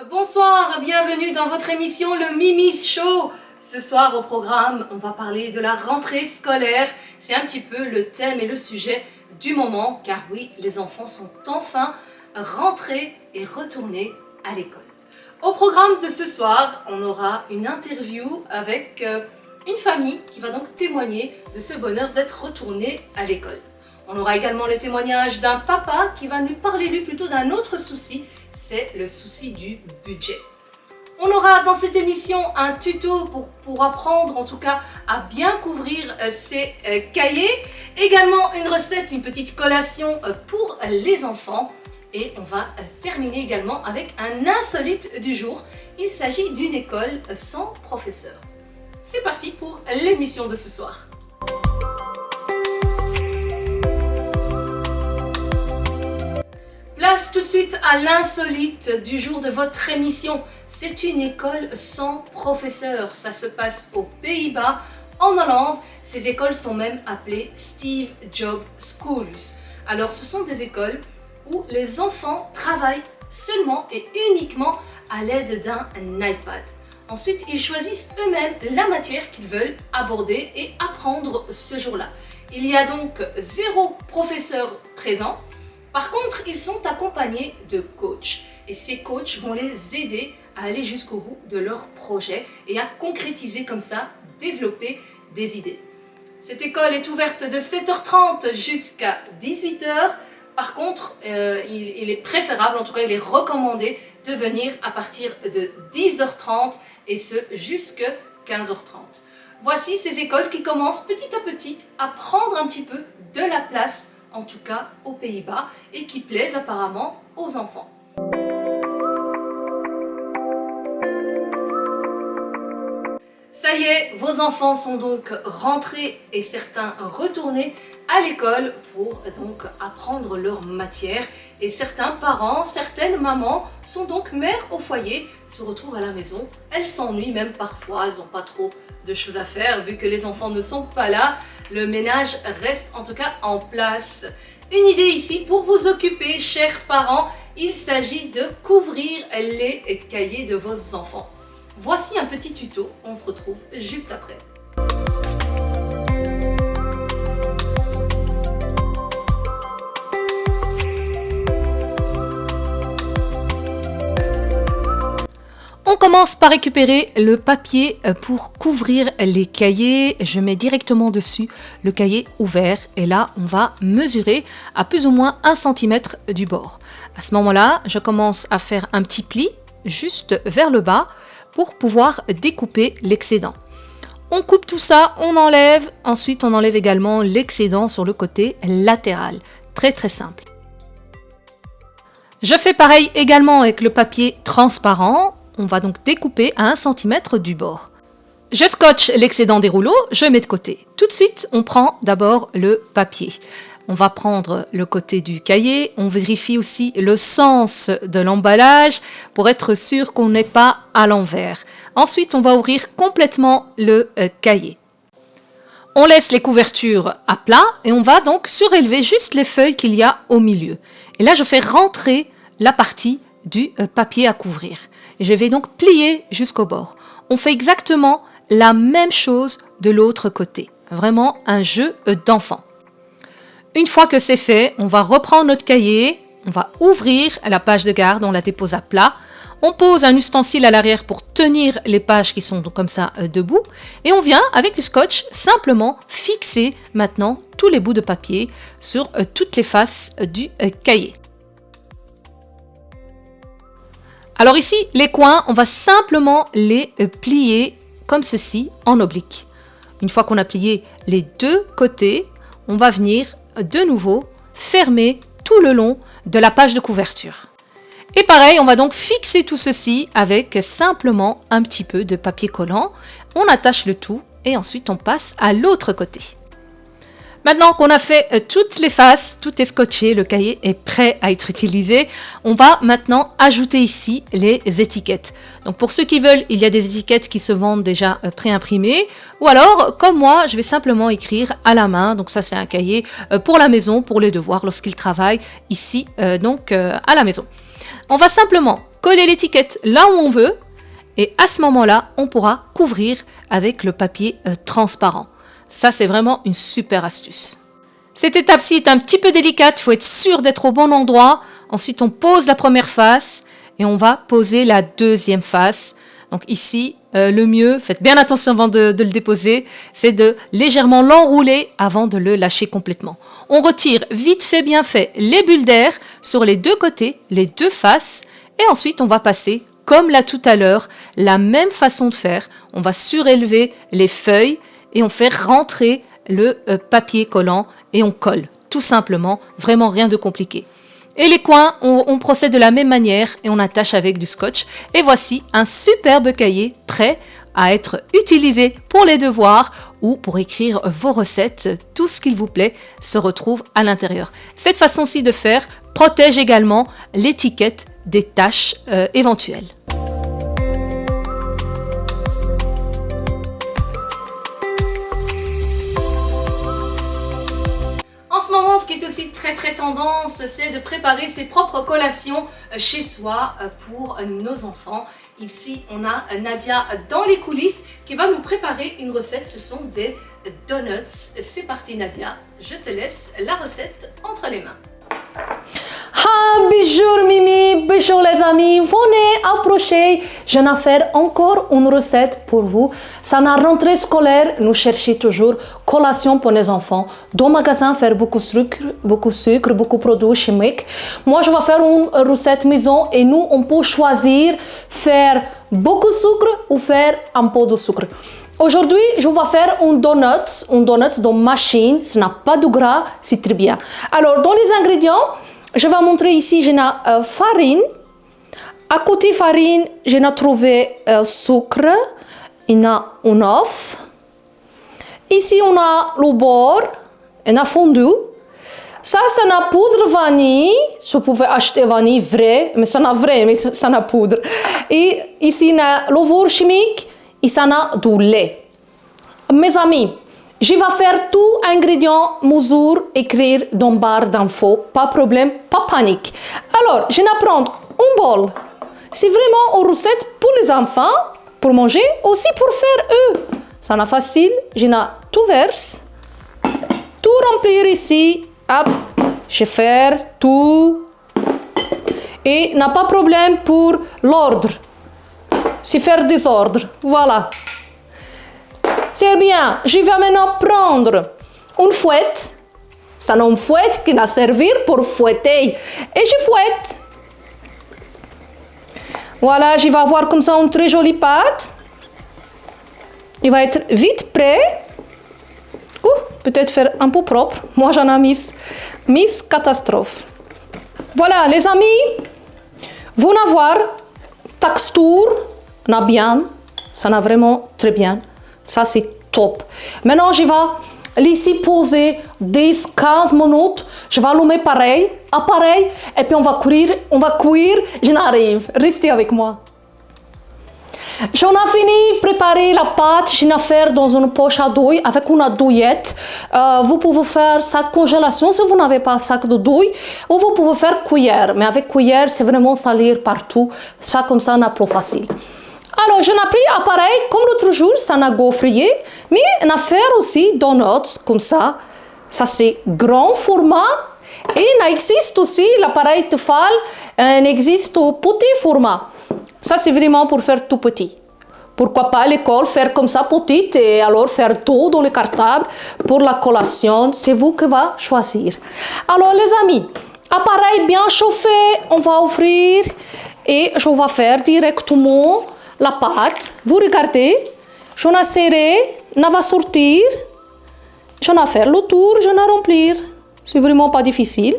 Bonsoir, bienvenue dans votre émission Le Mimi's Show. Ce soir au programme, on va parler de la rentrée scolaire. C'est un petit peu le thème et le sujet du moment, car oui, les enfants sont enfin rentrés et retournés à l'école. Au programme de ce soir, on aura une interview avec une famille qui va donc témoigner de ce bonheur d'être retourné à l'école. On aura également le témoignage d'un papa qui va nous parler lui plutôt d'un autre souci, c'est le souci du budget. On aura dans cette émission un tuto pour apprendre en tout cas à bien couvrir ses cahiers. Également une recette, une petite collation pour les enfants. Et on va terminer également avec un insolite du jour. Il s'agit d'une école sans professeur. C'est parti pour l'émission de ce soir. Place tout de suite à l'insolite du jour de votre émission. C'est une école sans professeur. Ça se passe aux Pays-Bas, en Hollande. Ces écoles sont même appelées Steve Jobs Schools. Alors ce sont des écoles où les enfants travaillent seulement et uniquement à l'aide d'un iPad. Ensuite, ils choisissent eux-mêmes la matière qu'ils veulent aborder et apprendre ce jour-là. Il y a donc 0 professeur présent. Par contre, ils sont accompagnés de coachs et ces coachs vont les aider à aller jusqu'au bout de leur projet et à concrétiser comme ça, développer des idées. Cette école est ouverte de 7h30 jusqu'à 18h. Par contre, il est préférable, en tout cas il est recommandé de venir à partir de 10h30 et ce jusqu'à 15h30. Voici ces écoles qui commencent petit à petit à prendre un petit peu de la place, en tout cas aux Pays-Bas, et qui plaisent apparemment aux enfants. Ça y est, vos enfants sont donc rentrés et certains retournés à l'école pour donc apprendre leur matière. Et certains parents, certaines mamans sont donc mères au foyer, se retrouvent à la maison. Elles s'ennuient même parfois, elles n'ont pas trop de choses à faire vu que les enfants ne sont pas là. Le ménage reste en tout cas en place. Une idée ici pour vous occuper, chers parents, il s'agit de couvrir les cahiers de vos enfants. Voici un petit tuto, on se retrouve juste après. On commence par récupérer le papier pour couvrir les cahiers. Je mets directement dessus le cahier ouvert et là on va mesurer à plus ou moins 1 cm du bord. À ce moment-là, je commence à faire un petit pli juste vers le bas pour pouvoir découper l'excédent. On coupe tout ça, on enlève, ensuite on enlève également l'excédent sur le côté latéral. Très très simple. Je fais pareil également avec le papier transparent. On va donc découper à 1 cm du bord. Je scotche l'excédent des rouleaux, je mets de côté. Tout de suite, on prend d'abord le papier. On va prendre le côté du cahier, on vérifie aussi le sens de l'emballage pour être sûr qu'on n'est pas à l'envers. Ensuite, on va ouvrir complètement le cahier. On laisse les couvertures à plat et on va donc surélever juste les feuilles qu'il y a au milieu. Et là, je fais rentrer la partie du papier à couvrir. Et je vais donc plier jusqu'au bord. On fait exactement la même chose de l'autre côté. Vraiment un jeu d'enfant. Une fois que c'est fait, on va reprendre notre cahier, on va ouvrir la page de garde, on la dépose à plat. On pose un ustensile à l'arrière pour tenir les pages qui sont donc comme ça debout. Et on vient, avec du scotch, simplement fixer maintenant tous les bouts de papier sur toutes les faces du cahier. Alors ici, les coins, on va simplement les plier comme ceci, en oblique. Une fois qu'on a plié les 2 côtés, on va venir de nouveau fermer tout le long de la page de couverture. Et pareil, on va donc fixer tout ceci avec simplement un petit peu de papier collant. On attache le tout et ensuite on passe à l'autre côté. Maintenant qu'on a fait toutes les faces, tout est scotché, le cahier est prêt à être utilisé, on va maintenant ajouter ici les étiquettes. Donc pour ceux qui veulent, il y a des étiquettes qui se vendent déjà préimprimées, ou alors, comme moi, je vais simplement écrire à la main. Donc ça, c'est un cahier pour la maison, pour les devoirs, lorsqu'ils travaillent ici, à la maison. On va simplement coller l'étiquette là où on veut et à ce moment-là, on pourra couvrir avec le papier transparent. Ça, c'est vraiment une super astuce. Cette étape-ci est un petit peu délicate, il faut être sûr d'être au bon endroit. Ensuite, on pose la première face et on va poser la deuxième face. Donc ici, le mieux, faites bien attention avant de le déposer, c'est de légèrement l'enrouler avant de le lâcher complètement. On retire vite fait, bien fait, les bulles d'air sur les deux côtés, les deux faces, et ensuite on va passer, comme là tout à l'heure, la même façon de faire. On va surélever les feuilles et on fait rentrer le papier collant et on colle, tout simplement, vraiment rien de compliqué. Et les coins, on procède de la même manière et on attache avec du scotch. Et voici un superbe cahier prêt à être utilisé pour les devoirs ou pour écrire vos recettes. Tout ce qu'il vous plaît se retrouve à l'intérieur. Cette façon-ci de faire protège également l'étiquette des tâches éventuelles. En ce moment, ce qui est aussi très tendance, c'est de préparer ses propres collations chez soi pour nos enfants. Ici, on a Nadia dans les coulisses qui va nous préparer une recette. Ce sont des donuts. C'est parti Nadia, je te laisse la recette entre les mains. Bonjour Mimi, bonjour les amis, venez approcher. Je vais faire encore une recette pour vous. C'est la rentrée scolaire, nous cherchons toujours collation pour les enfants. Dans le magasin, faire beaucoup de sucre, beaucoup de produits chimiques. Moi, je vais faire une recette maison et nous, on peut choisir faire beaucoup de sucre ou faire un peu de sucre. Aujourd'hui, je vais faire un donut dans machine, ça n'a pas de gras, c'est très bien. Alors, dans les ingrédients, je vais montrer ici, j'ai la farine. À côté farine, j'ai trouvé sucre, il y a un œuf. Ici, on a le beurre, on a fondu. Ça, c'est la poudre vanille. Je pouvais acheter vanille vraie, mais c'est pas vrai, mais c'est la poudre. Et ici, on a le beurre chimique et ça a du lait. Mes amis, je vais faire tout ingrédient, mesure, écrire dans barre d'infos. Pas de problème, pas de panique. Alors, je vais prendre un bol. C'est vraiment une recette pour les enfants, pour manger, aussi pour faire eux. Ça n'est facile. Je vais tout verser, tout remplir ici. Hop, je vais faire tout. Et n'a pas de problème pour l'ordre. C'est faire des ordres. Voilà. C'est bien, je vais maintenant prendre une fouette. C'est une fouette qui va servir pour fouetter. Et je fouette. Voilà, je vais avoir comme ça une très jolie pâte. Il va être vite prêt. Peut-être faire un peu propre. Moi, j'en ai mis catastrophe. Voilà, les amis. Vous n'avez texture, n'a bien. Ça n'a vraiment très bien. Ça, c'est top. Maintenant, je vais laisser poser 10-15 minutes. Je vais allumer pareil, et puis on va cuire. Je n'arrive. Restez avec moi. J'en ai fini de préparer la pâte. Je vais faire dans une poche à douille avec une douillette. Vous pouvez faire sac congélation si vous n'avez pas sac de douille. Ou vous pouvez faire cuillère. Mais avec cuillère, c'est vraiment salir partout. Ça, comme ça, n'est pas facile. Alors, je n'ai pris appareil comme l'autre jour, ça n'a gaufrier, mais on a fait aussi donuts comme ça. Ça, c'est grand format. Et il existe aussi l'appareil Tefal, il existe au petit format. Ça, c'est vraiment pour faire tout petit. Pourquoi pas à l'école faire comme ça petite et alors faire tout dans le cartable pour la collation. C'est vous qui va choisir. Alors, les amis, appareil bien chauffé, on va ouvrir et je vais faire directement la pâte. Vous regardez, je vais serrer, on va sortir, je vais faire le tour, je vais remplir. C'est vraiment pas difficile.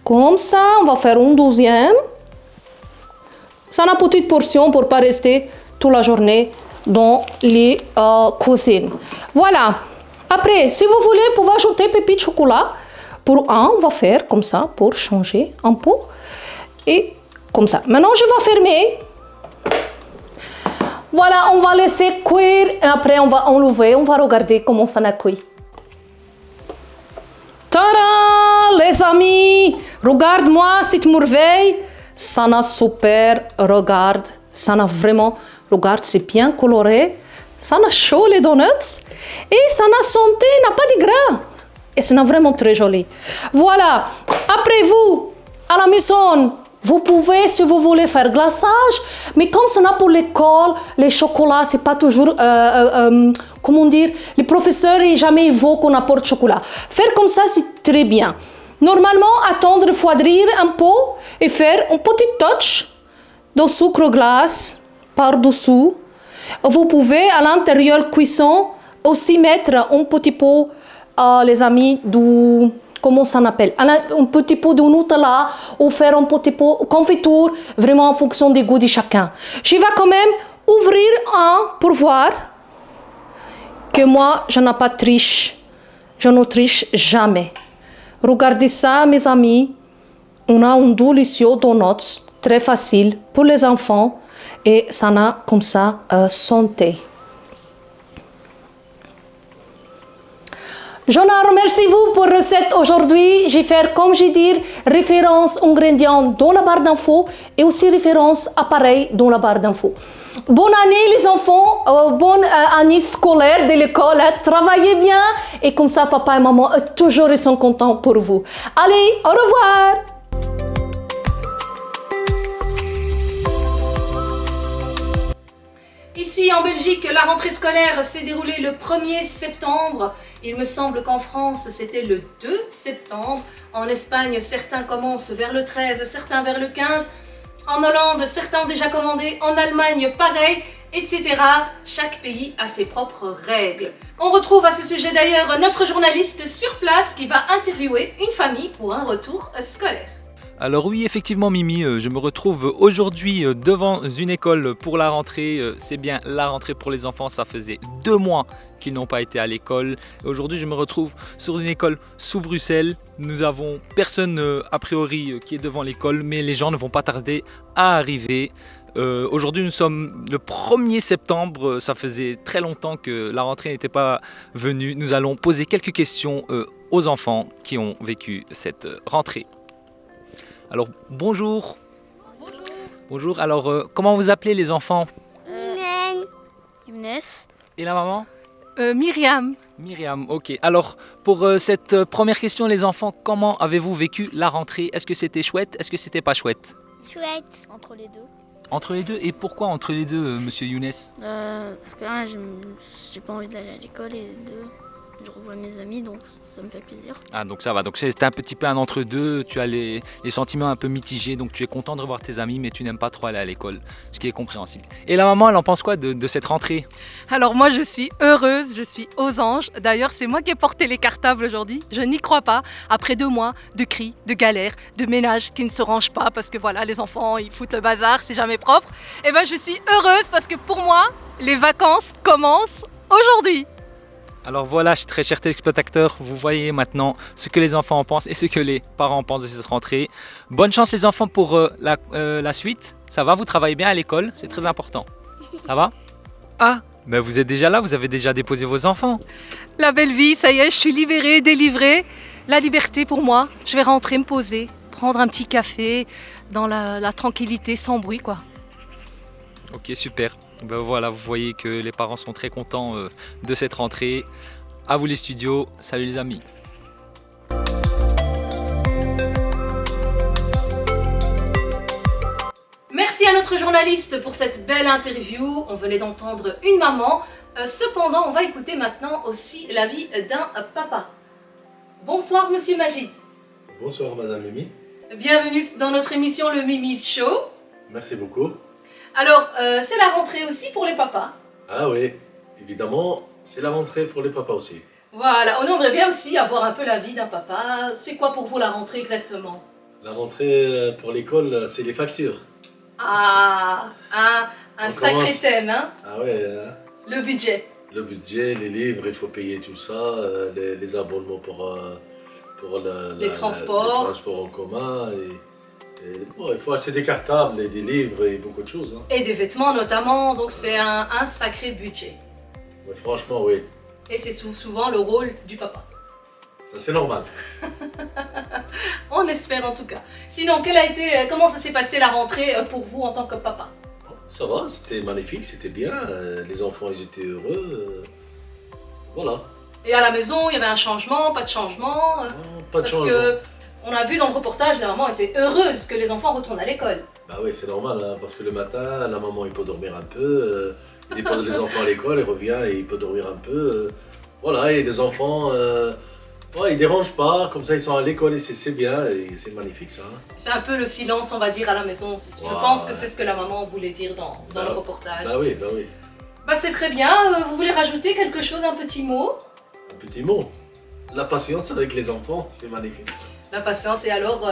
Comme ça, on va faire une deuxième. C'est une petite portion pour ne pas rester toute la journée dans les cuisines. Voilà. Après, si vous voulez, vous pouvez ajouter pépites de chocolat. Pour un, on va faire comme ça pour changer un peu. Et comme ça. Maintenant, je vais fermer. Voilà, on va laisser cuire et après on va enlever, on va regarder comment ça a cuit. Tada, les amis, regarde-moi cette merveille. Ça n'a super, regarde, ça n'a vraiment, regarde, c'est bien coloré. Ça n'a chaud les donuts et ça n'a santé, n'a pas de gras. Et c'est vraiment très joli. Voilà, après vous, à la maison, vous pouvez, si vous voulez, faire glaçage, mais quand c'est pour l'école, les chocolats, c'est pas toujours, comment dire, les professeurs n'ont jamais évoqué qu'on apporte chocolat. Faire comme ça, c'est très bien. Normalement, attendre refroidir un peu et faire un petit touch de sucre glace par-dessous. Vous pouvez, à l'intérieur cuisson, aussi mettre un petit peu, les amis, du... Comment ça s'appelle? Un petit peu de Nutella ou faire un petit peu de confiture, vraiment en fonction des goûts de chacun. Je vais quand même ouvrir un pour voir que moi, je n'ai pas triche. Je ne triche jamais. Regardez ça, mes amis. On a un délicieux donut très facile pour les enfants et ça a comme ça santé. Je vous remercie vous pour la recette aujourd'hui. Je vais faire, comme je dis, référence aux ingrédients dans la barre d'infos et aussi référence à pareil dans la barre d'infos. Bonne année les enfants, bonne année scolaire de l'école. Travaillez bien et comme ça papa et maman toujours ils sont contents pour vous. Allez, au revoir. Ici en Belgique, la rentrée scolaire s'est déroulée le 1er septembre. Il me semble qu'en France, c'était le 2 septembre. En Espagne, certains commencent vers le 13, certains vers le 15. En Hollande, certains ont déjà commandé. En Allemagne, pareil, etc. Chaque pays a ses propres règles. On retrouve à ce sujet d'ailleurs notre journaliste sur place qui va interviewer une famille pour un retour scolaire. Alors oui, effectivement Mimi, je me retrouve aujourd'hui devant une école pour la rentrée. C'est bien la rentrée pour les enfants, ça faisait 2 mois qu'ils n'ont pas été à l'école. Aujourd'hui, je me retrouve sur une école sous Bruxelles. Nous avons personne a priori qui est devant l'école, mais les gens ne vont pas tarder à arriver. Aujourd'hui, nous sommes le 1er septembre, ça faisait très longtemps que la rentrée n'était pas venue. Nous allons poser quelques questions aux enfants qui ont vécu cette rentrée. Alors bonjour. Bonjour. Bonjour. Alors comment vous appelez les enfants? Younes. Et la maman? Myriam. Myriam, ok. Alors pour cette première question les enfants, comment avez-vous vécu la rentrée? Est-ce que c'était chouette? Est-ce que c'était pas chouette? Chouette. Entre les deux. Entre les deux? Et pourquoi entre les deux, monsieur Younes? Parce que un, j'ai pas envie d'aller à l'école et deux, je revois mes amis donc ça me fait plaisir. Ah donc ça va, donc c'est un petit peu un entre-deux, tu as les sentiments un peu mitigés, donc tu es content de revoir tes amis mais tu n'aimes pas trop aller à l'école, ce qui est compréhensible. Et la maman, elle en pense quoi de cette rentrée? Alors moi je suis heureuse, je suis aux anges. D'ailleurs c'est moi qui ai porté les cartables aujourd'hui. Je n'y crois pas. Après 2 mois de cris, de galères, de ménages qui ne se rangent pas parce que voilà les enfants ils foutent le bazar, c'est jamais propre. Et ben je suis heureuse parce que pour moi les vacances commencent aujourd'hui. Alors voilà, très chers téléspectateurs, vous voyez maintenant ce que les enfants en pensent et ce que les parents pensent de cette rentrée. Bonne chance les enfants pour la suite. Ça va, vous travaillez bien à l'école, c'est très important. Ça va? Ah, mais vous êtes déjà là, vous avez déjà déposé vos enfants. La belle vie, ça y est, je suis libérée, délivrée. La liberté pour moi, je vais rentrer me poser, prendre un petit café dans la tranquillité sans bruit quoi. Ok, super. Ben voilà, vous voyez que les parents sont très contents de cette rentrée. À vous les studios, salut les amis. Merci à notre journaliste pour cette belle interview. On venait d'entendre une maman. Cependant, on va écouter maintenant aussi l'avis d'un papa. Bonsoir Monsieur Magid. Bonsoir Madame Mimi. Bienvenue dans notre émission Le Mimi's Show. Merci beaucoup. Alors, c'est la rentrée aussi pour les papas. Ah oui, évidemment, c'est la rentrée pour les papas aussi. Voilà, on aimerait bien aussi avoir un peu l'avis d'un papa. C'est quoi pour vous la rentrée exactement? La rentrée pour l'école, c'est les factures. Ah, un sacré commence. thème, hein? Ah ouais, hein. Le budget. Le budget, les livres, il faut payer tout ça, les abonnements pour Les transports. les transports en commun. Et bon, il faut acheter des cartables et des livres et beaucoup de choses. Hein. Et des vêtements notamment, donc c'est un sacré budget. Mais franchement, oui, Et c'est souvent le rôle du papa. C'est normal. On espère en tout cas. Sinon, comment ça s'est passé la rentrée pour vous en tant que papa? Ça va, c'était magnifique, c'était bien. Les enfants, ils étaient heureux. Voilà. Et à la maison, il y avait un changement, pas de changement? Non, pas de Parce changement. que on a vu dans le reportage, la maman était heureuse que les enfants retournent à l'école. Bah oui, c'est normal, hein, parce que le matin, la maman, il peut dormir un peu. Il dépose les enfants à l'école, il revient et il peut dormir un peu. Voilà, et les enfants, ouais, ils dérangent pas, comme ça, ils sont à l'école et c'est bien, et c'est magnifique ça. Hein. C'est un peu le silence, on va dire, à la maison. Je Ouais, pense que ouais. c'est ce que la maman voulait dire dans le reportage. Bah oui, bah oui. Bah c'est très bien. Vous voulez rajouter quelque chose, un petit mot? Un petit mot. La patience avec les enfants, c'est magnifique. La patience. Et alors,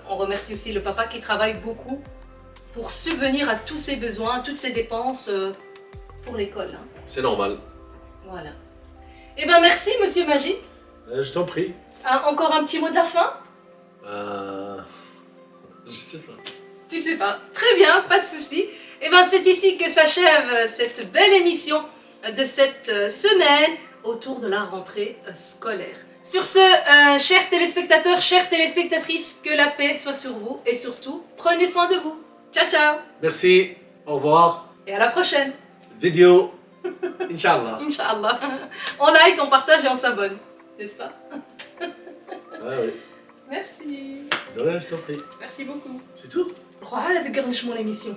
on remercie aussi le papa qui travaille beaucoup pour subvenir à tous ses besoins, toutes ses dépenses pour l'école. Hein. C'est normal. Voilà. Eh ben merci, Monsieur Magid. Je t'en prie. Encore un petit mot de la fin? Je sais pas. Tu sais pas. Très bien, pas de souci. Et ben c'est ici que s'achève cette belle émission de cette semaine autour de la rentrée scolaire. Sur ce, chers téléspectateurs, chères téléspectatrices, que la paix soit sur vous et surtout, prenez soin de vous. Ciao, ciao. Merci, au revoir. Et à la prochaine. Vidéo, Inch'Allah. Inch'Allah. On like, on partage et on s'abonne. N'est-ce pas? Ah oui. Merci. De rien, je t'en prie. Merci beaucoup. C'est tout. Voilà, de l'émission.